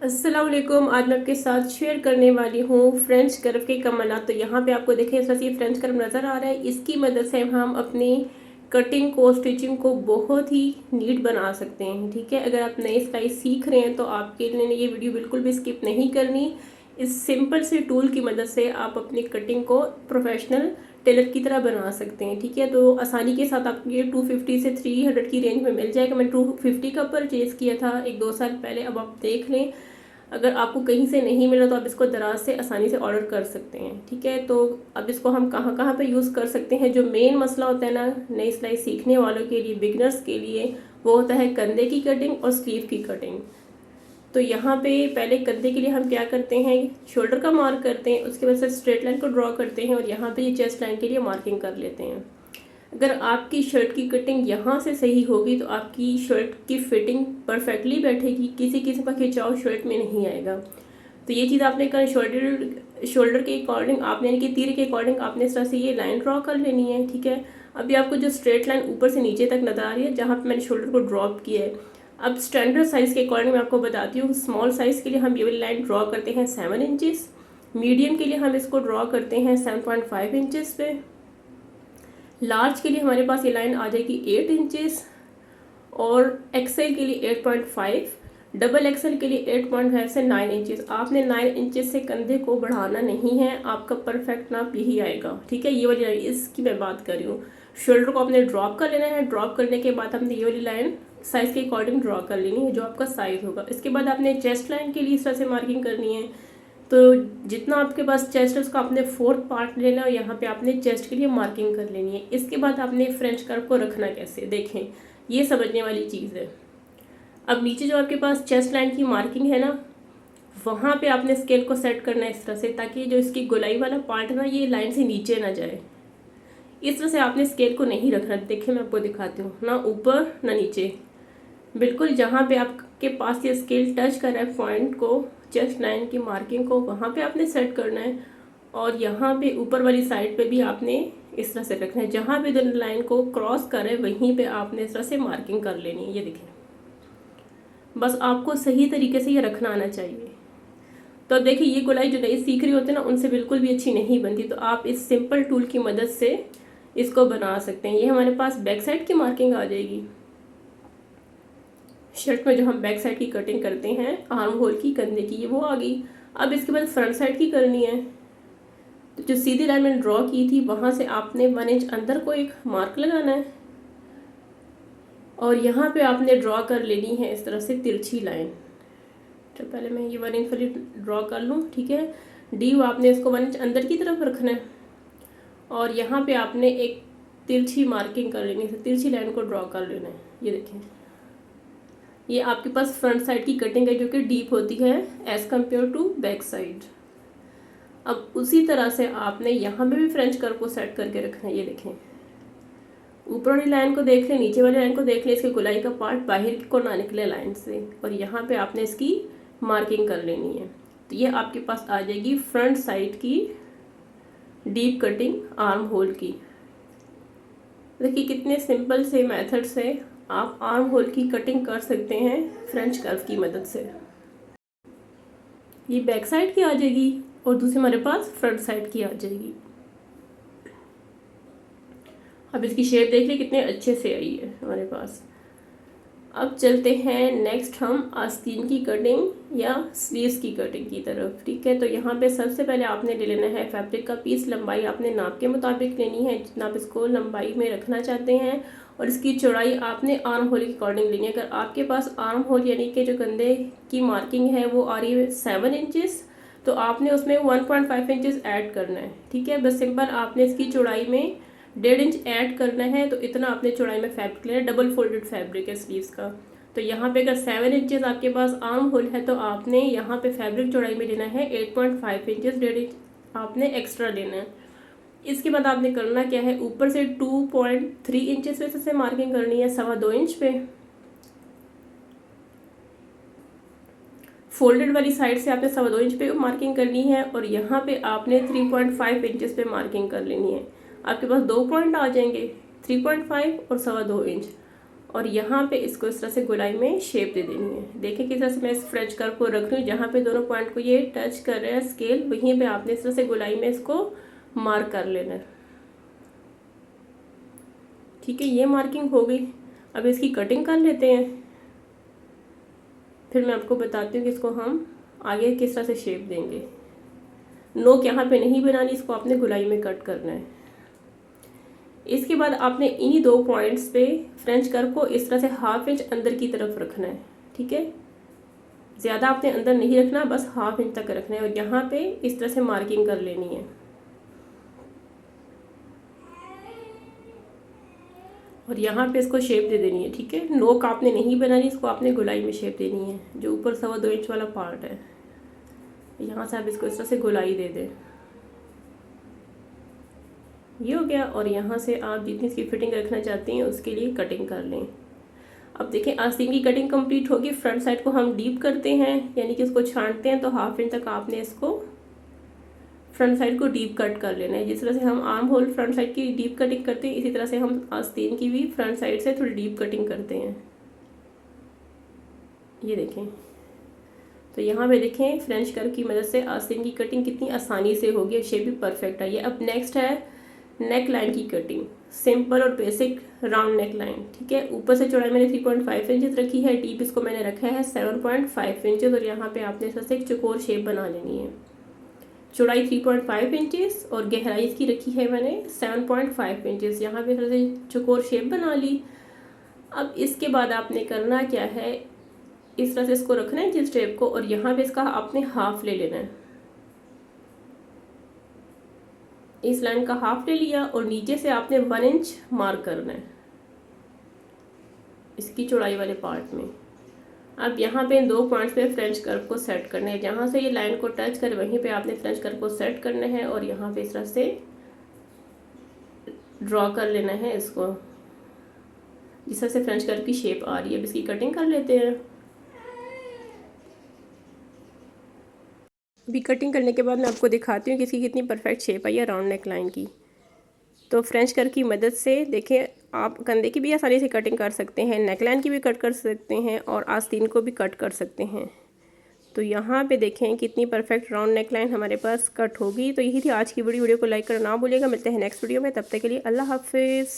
अस्सलाम वालेकुम। आज मैं आपके साथ शेयर करने वाली हूँ फ्रेंच कर्व के कमाल। तो यहाँ पे आपको देखें इस तरह से फ्रेंच कर्व नज़र आ रहा है। इसकी मदद से हम अपनी कटिंग को, स्टिचिंग को बहुत ही नीट बना सकते हैं। ठीक है, अगर आप नई सिलाई सीख रहे हैं तो आपके लिए ये वीडियो बिल्कुल भी स्किप नहीं करनी। इस सिंपल से टूल की मदद से आप अपनी कटिंग को प्रोफेशनल टेलर की तरह बना सकते हैं। ठीक है, तो आसानी के साथ आपको ये 250 से 300 की रेंज में मिल जाएगा। मैं 250 का परचेज़ किया था 1-2 साल पहले। अब आप देख लें, अगर आपको कहीं से नहीं मिला तो आप इसको दराज से आसानी से ऑर्डर कर सकते हैं। ठीक है, तो अब इसको हम कहाँ कहाँ पे यूज़ कर सकते हैं। जो मेन मसला होता है ना नई सिलाई सीखने वालों के लिए, बिगनर्स के लिए, वो होता है कंधे की कटिंग और स्लीव की कटिंग। तो यहाँ पे पहले कंधे के लिए हम क्या करते हैं, शोल्डर का मार्क करते हैं, उसके बाद से स्ट्रेट लाइन को ड्रॉ करते हैं और यहाँ पे ये चेस्ट लाइन के लिए मार्किंग कर लेते हैं। अगर आपकी शर्ट की कटिंग यहाँ से सही होगी तो आपकी शर्ट की फिटिंग परफेक्टली बैठेगी, किसी किसी का खिंचाव शर्ट में नहीं आएगा। तो ये चीज़ आपने कर शोल्डर के अकॉर्डिंग आपने, यानी कि तीर के अकॉर्डिंग आपने इस तरह से ये लाइन ड्रॉ कर लेनी है। ठीक है, अभी आपको जो स्ट्रेट लाइन ऊपर से नीचे तक नजर आ रही है जहाँ पे मैंने शोल्डर को ड्रॉप किया है। अब स्टैंडर्ड साइज़ के अकॉर्डिंग मैं आपको बताती हूँ। स्मॉल साइज़ के लिए हम ये वाली लाइन ड्रॉ करते हैं 7 इंचज़, मीडियम के लिए हम इसको ड्रॉ करते हैं 7.5 इंचज़ पे, लार्ज के लिए हमारे पास ये लाइन आ जाएगी 8 इंचज़, और एक्सेल के लिए 8.5, डबल एक्सेल के लिए 8.5 से 9 इंचज़। आपने 9 इंचज़ से कंधे को बढ़ाना नहीं है, आपका परफेक्ट नाप यही आएगा। ठीक है, ये वाली लाइन इसकी मैं बात कर रही हूँ। शोल्डर को आपने ड्रॉप कर लेना है, ड्रॉप करने के बाद हमने ये वाली लाइन साइज़ के अकॉर्डिंग ड्रॉ कर लेनी है जो आपका साइज़ होगा। इसके बाद आपने चेस्ट लाइन के लिए इस तरह से मार्किंग करनी है। तो जितना आपके पास चेस्ट है उसका आपने 4th पार्ट लेना है और यहाँ पे आपने चेस्ट के लिए मार्किंग कर लेनी है। इसके बाद आपने फ्रेंच कर्व को रखना कैसे, देखें, ये समझने वाली चीज़ है। अब नीचे जो आपके पास चेस्ट लाइन की मार्किंग है ना, वहाँ पे आपने स्केल को सेट करना है इस तरह से, ताकि जो इसकी गोलाई वाला पार्ट है ना ये लाइन से नीचे ना जाए। इस तरह से आपने स्केल को नहीं रखना। देखिए मैं आपको दिखाती हूँ, ना ऊपर ना नीचे, बिल्कुल जहाँ पे आपके पास ये स्केल टच कर रहा है पॉइंट को, चेस्ट लाइन की मार्किंग को, वहाँ पे आपने सेट करना है। और यहाँ पे ऊपर वाली साइड पे भी आपने इस तरह से रखना है। जहाँ पे दोनों लाइन को क्रॉस करे वहीं पे आपने इस तरह से मार्किंग कर लेनी है। ये देखिए, बस आपको सही तरीके से ये रखना आना चाहिए। तो अब देखिए, ये गोलाई जो नई सीख रही होते हैं ना उनसे बिल्कुल भी अच्छी नहीं बनती। तो आप इस सिंपल टूल की मदद से इसको बना सकते हैं। ये हमारे पास बैक साइड की मार्किंग आ जाएगी। शर्ट में जो हम बैक साइड की कटिंग करते हैं आर्म होल की, कंधे की, ये वो आ गई। अब इसके बाद फ्रंट साइड की करनी है। तो जो सीधी लाइन मैंने ड्रॉ की थी वहाँ से आपने 1 इंच अंदर को एक मार्क लगाना है और यहाँ पे आपने ड्रॉ कर लेनी है इस तरह से तिरछी लाइन। तो पहले मैं ये 1 इंच वाली ड्रॉ कर लूँ। ठीक है, डी आपने इसको 1 इंच अंदर की तरफ रखना है और यहाँ पे आपने एक तिरछी मार्किंग कर लेनी है, तिरछी लाइन को ड्रॉ कर लेना है। ये देखें, ये आपके पास फ्रंट साइड की कटिंग है जो कि डीप होती है as compare to back side. अब उसी तरह से आपने यहाँ पे भी फ्रेंच कर्व को सेट करके रखना है। ये देखें, ऊपर वाली लाइन को देख लें, नीचे वाली लाइन को देख लें, इसके गोलाई का पार्ट बाहर को ना निकले लाइन से, और यहाँ पे आपने इसकी मार्किंग कर लेनी है। तो ये आपके पास आ जाएगी फ्रंट साइड की डीप कटिंग आर्म होल की। देखिए कितने सिंपल से मेथड से आप आर्म होल की कटिंग कर सकते हैं फ्रेंच कर्व की मदद से। ये बैक साइड की आ जाएगी और दूसरी हमारे पास फ्रंट साइड की आ जाएगी। अब इसकी शेप देख लीजिए कितने अच्छे से आई है हमारे पास। अब चलते हैं नेक्स्ट हम आस्तीन की कटिंग या स्लीव्स की कटिंग की तरफ। ठीक है, तो यहाँ पे सबसे पहले आपने ले लेना है फैब्रिक का पीस। लंबाई आपने नाप के मुताबिक लेनी है, जितना आप इसको लंबाई में रखना चाहते हैं, और इसकी चौड़ाई आपने आर्म होल के अकॉर्डिंग लेनी है। अगर आपके पास आर्म होल यानी कि जो कंधे की मार्किंग है वो आ रही है 7 इंचज़, तो आपने उसमें 1.5 इंचज़ ऐड करना है। ठीक है, बस सिंपल आपने इसकी चौड़ाई में 1.5 इंच ऐड करना है। तो इतना आपने चौड़ाई में फैब्रिक लेना है, डबल फोल्डेड फैब्रिक है स्लीव्स का। तो यहाँ पे अगर 7 इंचज़ आपके पास आर्म होल है तो आपने यहाँ पे फैब्रिक चौड़ाई में लेना है 8.5 इंचज़, 1.5 इंच आपने एक्स्ट्रा लेना है। इसके बाद आपने करना क्या है, ऊपर से 2.3 इंचज़ पे से मार्किंग करनी है 2.25 इंच पे। फोल्डेड वाली साइड से आपने 2.25 इंच पे मार्किंग करनी है और यहाँ पे आपने 3.5 इंचज़ पे मार्किंग कर लेनी है। आपके पास 2 पॉइंट आ जाएंगे, 3.5 और 2.25 इंच। और यहाँ पे इसको इस तरह से गोलाई में शेप दे देनी है। देखिए किस तरह से मैं इस फ्रेंच कर्व को रख रही हूँ, जहाँ पे दोनों पॉइंट को ये टच कर रहे हैं स्केल, वहीं पे आपने इस तरह से गोलाई में इसको मार्क कर लेना है। ठीक है, ये मार्किंग हो गई। अब इसकी कटिंग कर लेते हैं, फिर मैं आपको बताती हूँ कि इसको हम आगे किस तरह से शेप देंगे। नोक यहाँ पे नहीं बनानी, इसको आपने गोलाई में कट करना है। इसके बाद आपने इन्हीं 2 पॉइंट्स पे फ्रेंच कर्व को इस तरह से 1/2 इंच अंदर की तरफ रखना है। ठीक है, ज़्यादा आपने अंदर नहीं रखना, बस 1/2 इंच तक रखना है और यहाँ पे इस तरह से मार्किंग कर लेनी है। और यहाँ पे इसको शेप दे देनी है। ठीक है, नोक आपने नहीं बनानी, इसको आपने गोलाई में शेप देनी है। जो ऊपर 2.25 इंच वाला पार्ट है, यहाँ से आप इसको इस तरह से गोलाई दे दें। ये हो गया। और यहाँ से आप जितनी इसकी फिटिंग रखना चाहती हैं उसके लिए कटिंग कर लें। अब देखें, आस्तीन की कटिंग कंप्लीट होगी। फ्रंट साइड को हम डीप करते हैं, यानी कि उसको छांटते हैं, तो 1/2 इंच तक आपने इसको फ्रंट साइड को डीप कट कर लेना है। जिस तरह से हम आर्म होल फ्रंट साइड की डीप कटिंग करते हैं, इसी तरह से हम आस्तीन की भी फ्रंट साइड से थोड़ी डीप कटिंग करते हैं। ये देखें, तो यहाँ पे देखें फ्रेंच कर्व की मदद से आस्तीन की कटिंग कितनी आसानी से होगी, शेप भी परफेक्ट है। ये अब नेक्स्ट है नेक लाइन की कटिंग, सिंपल और बेसिक राउंड नेक लाइन। ठीक है, ऊपर से चौड़ाई मैंने 3.5 इंचेस रखी है, डीप इसको मैंने रखा है 7.5 इंचेस और यहाँ पे आपने इस एक चौकोर शेप बना लेनी है। चौड़ाई 3.5 इंचेस और गहराई इसकी रखी है मैंने 7.5 इंचेस। यहाँ पे थोड़ा सा चौकोर शेप बना ली। अब इसके बाद आपने करना क्या है, इस तरह से इसको रखना है जिस शेप को, और यहाँ पे इसका आपने हाफ ले लेना है। इस लाइन का हाफ ले लिया और नीचे से आपने 1 इंच मार्क करना है इसकी चौड़ाई वाले पार्ट में। अब यहाँ पे इन 2 पॉइंट्स पे फ्रेंच कर्व को सेट करना है। जहाँ से ये लाइन को टच कर वहीं पे आपने फ्रेंच कर्व को सेट करना है और यहाँ पे इस तरह से ड्रॉ कर लेना है इसको, जिस तरह से फ्रेंच कर्व की शेप आ रही है। अब इसकी कटिंग कर लेते हैं। अभी कटिंग करने के बाद मैं आपको दिखाती हूँ कि इसकी कितनी परफेक्ट शेप आई है राउंड नेक लाइन की। तो फ्रेंच कर्व की मदद से देखिए, आप कंधे की भी आसानी से कटिंग कर सकते हैं, नेकलाइन की भी कट कर सकते हैं और आस्तीन को भी कट कर सकते हैं। तो यहाँ पे देखें कितनी परफेक्ट राउंड नेकलाइन हमारे पास कट होगी। तो यही थी आज की वीडियो को लाइक करना ना भूलिएगा। मिलते हैं नेक्स्ट वीडियो में, तब तक के लिए अल्लाह हाफिज़।